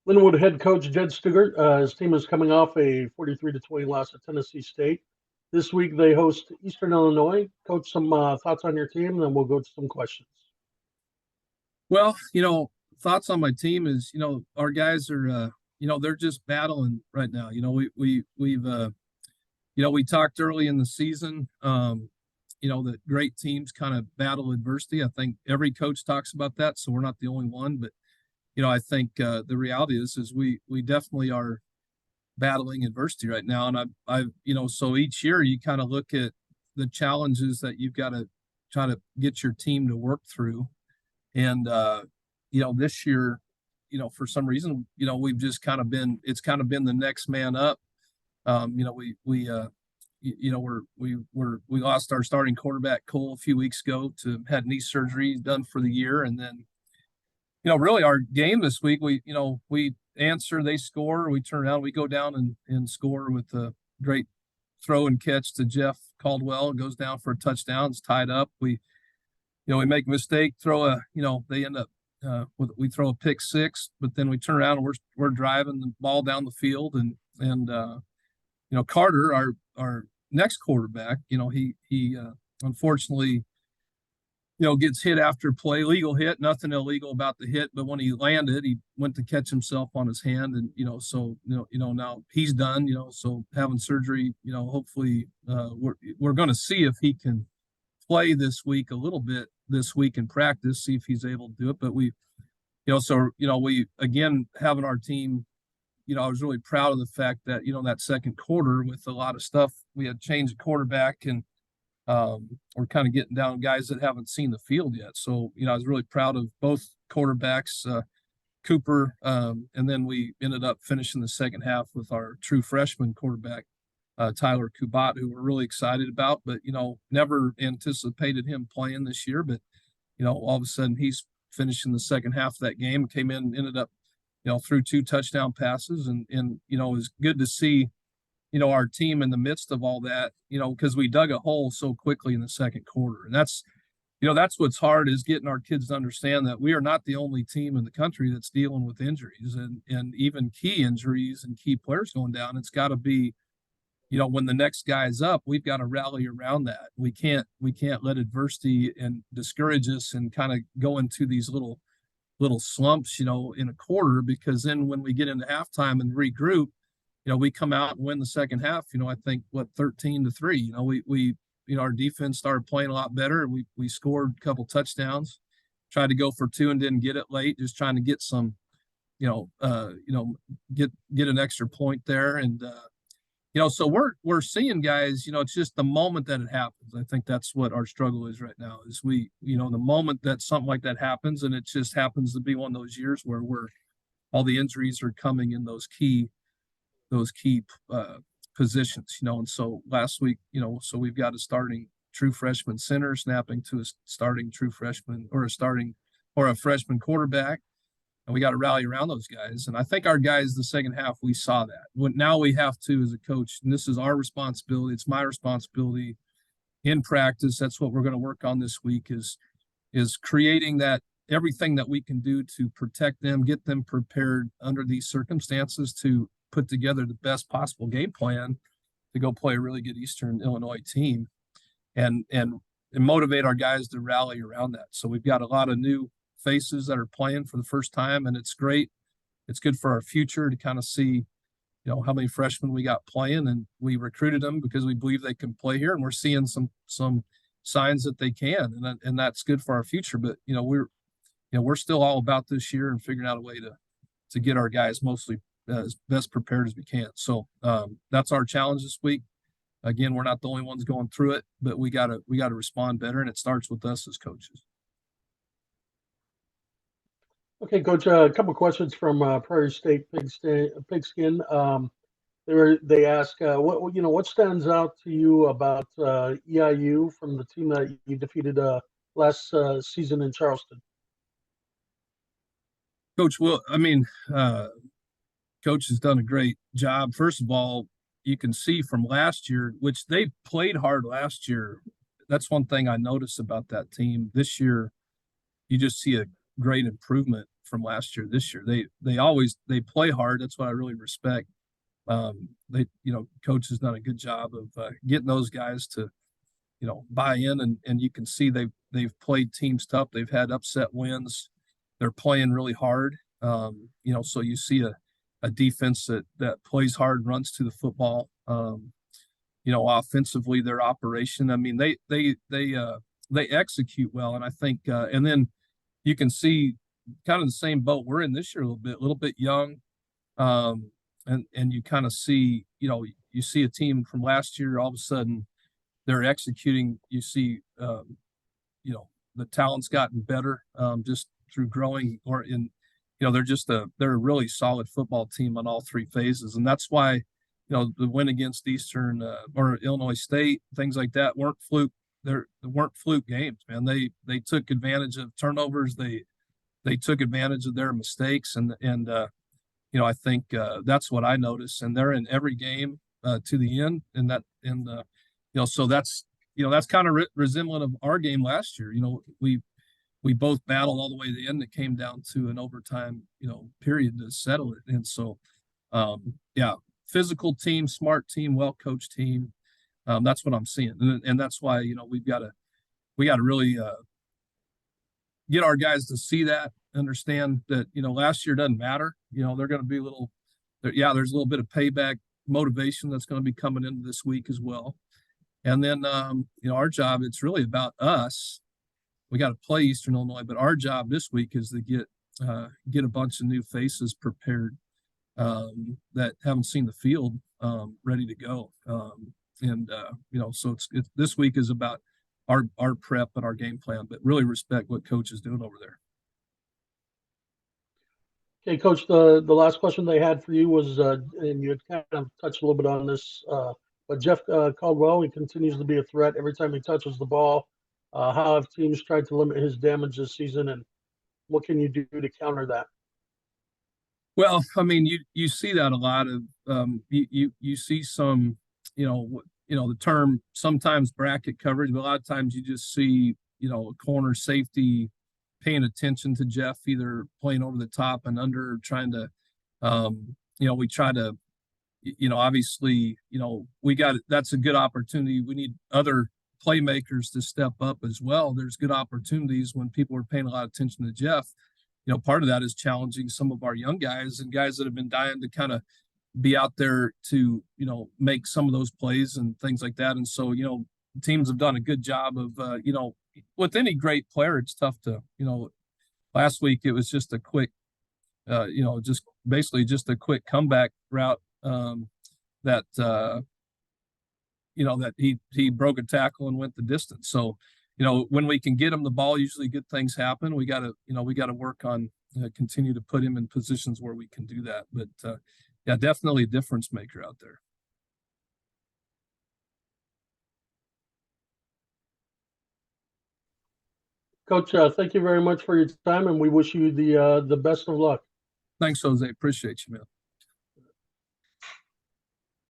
Lindenwood head coach Jed Stugart. His team is coming off a 43-20 loss at Tennessee State. This week they host Eastern Illinois. Coach, some thoughts on your team, and then we'll go to some questions. Well, thoughts on my team is, our guys are, they're just battling right now. We talked early in the season, that great teams kind of battle adversity. I think every coach talks about that, so we're not the only one. But I think the reality is we definitely are battling adversity right now. And so each year you kind of look at the challenges that you've got to try to get your team to work through. And this year, for some reason, we've just it's kind of been the next man up. We lost our starting quarterback Cole a few weeks ago had knee surgery done for the year. And then, really our game this week, we answer, they score, we turn around, we go down and score with a great throw and catch to Jeff Caldwell. It goes down for a touchdown. It's tied up. We make a mistake, they end up, we throw a pick six, but then we turn around and we're driving the ball down the field. And Carter, our next quarterback, he unfortunately, gets hit after play, legal hit, nothing illegal about the hit. But when he landed, he went to catch himself on his hand. And, now he's done, so having surgery, hopefully we're going to see if he can play this week a little bit this week in practice, see if he's able to do it. But we again, having our team, I was really proud of the fact that, that second quarter with a lot of stuff, we had changed the quarterback and we're kind of getting down guys that haven't seen the field yet. So, I was really proud of both quarterbacks, Cooper, and then we ended up finishing the second half with our true freshman quarterback, Tyler Kubat, who we're really excited about, but, never anticipated him playing this year. But, all of a sudden he's finishing the second half of that game, came in, ended up, threw 2 touchdown passes. And it was good to see, our team in the midst of all that, because we dug a hole so quickly in the second quarter. And that's what's hard, is getting our kids to understand that we are not the only team in the country that's dealing with injuries and even key injuries and key players going down. It's got to be, when the next guy is up, we've got to rally around that. We can't let adversity and discourage us and kind of go into these little slumps, in a quarter, because then when we get into halftime and regroup, we come out and win the second half, I think 13-3, we our defense started playing a lot better. We scored a couple touchdowns, tried to go for 2 and didn't get it late, just trying to get some, get an extra point there. And, so we're seeing guys, it's just the moment that it happens. I think that's what our struggle is right now, is the moment that something like that happens, and it just happens to be one of those years where all the injuries are coming in those key positions, and so last week, so we've got a starting true freshman center snapping to a starting true freshman or a freshman quarterback. And we got to rally around those guys. And I think our guys, the second half, we saw that. Now we have to, as a coach, and this is our responsibility, it's my responsibility in practice. That's what we're going to work on this week, is creating that, everything that we can do to protect them, get them prepared under these circumstances to put together the best possible game plan to go play a really good Eastern Illinois team and motivate our guys to rally around that. So we've got a lot of new faces that are playing for the first time, and it's great. It's good for our future to kind of see, how many freshmen we got playing, and we recruited them because we believe they can play here, and we're seeing some signs that they can, and that's good for our future. But we're still all about this year and figuring out a way to get our guys mostly as best prepared as we can. So that's our challenge this week. Again, we're not the only ones going through it, but we gotta respond better, and it starts with us as coaches. Okay, Coach, a couple of questions from Prairie State Pigskin. They ask, what stands out to you about EIU from the team that you defeated last season in Charleston? Coach, Coach has done a great job. First of all, you can see from last year, which they played hard last year. That's one thing I noticed about that team. This year, you just see a great improvement from last year this year. They play hard. That's what I really respect. Coach has done a good job of getting those guys to buy in, and you can see they've played teams tough. They've had upset wins. They're playing really hard. So you see a defense that plays hard, runs to the football. Offensively, their operation. I mean, they execute well, and I think, and then you can see kind of the same boat we're in this year a little bit young, and you kind of see, you see a team from last year, all of a sudden they're executing. You see, the talent's gotten better just through growing, they're a really solid football team on all three phases, and that's why the win against Eastern or Illinois State, things like that weren't fluke. They weren't fluke games, man. They took advantage of turnovers. They took advantage of their mistakes, and I think that's what I noticed. And they're in every game to the end, so that's kind of resemblant of our game last year. We both battled all the way to the end. It came down to an overtime period to settle it, and so physical team, smart team, well-coached team. That's what I'm seeing, and that's why we got to really get our guys to see that, understand that last year doesn't matter. They're going to be there's a little bit of payback motivation that's going to be coming into this week as well, and then our job, it's really about us. We got to play Eastern Illinois, but our job this week is to get a bunch of new faces prepared that haven't seen the field, ready to go. So it's this week is about our prep and our game plan, but really respect what Coach is doing over there. Okay, Coach, the last question they had for you was, and you had kind of touched a little bit on this, but Jeff Caldwell, he continues to be a threat every time he touches the ball. How have teams tried to limit his damage this season, and what can you do to counter that? Well, I mean, you see that a lot of you see some, the term sometimes bracket coverage, but a lot of times you just see, a corner safety paying attention to Jeff, either playing over the top and under, trying to, we try to, obviously, that's a good opportunity. We need other playmakers to step up as well. There's good opportunities when people are paying a lot of attention to Jeff. Part of that is challenging some of our young guys and guys that have been dying to kind of be out there to, make some of those plays and things like that. And so, teams have done a good job of, with any great player, it's tough to, last week it was just a quick, just basically just a quick comeback route that he broke a tackle and went the distance. So, when we can get him the ball, usually good things happen. We got to work on continue to put him in positions where we can do that. But definitely a difference maker out there. Coach, thank you very much for your time, and we wish you the best of luck. Thanks, Jose. Appreciate you, man.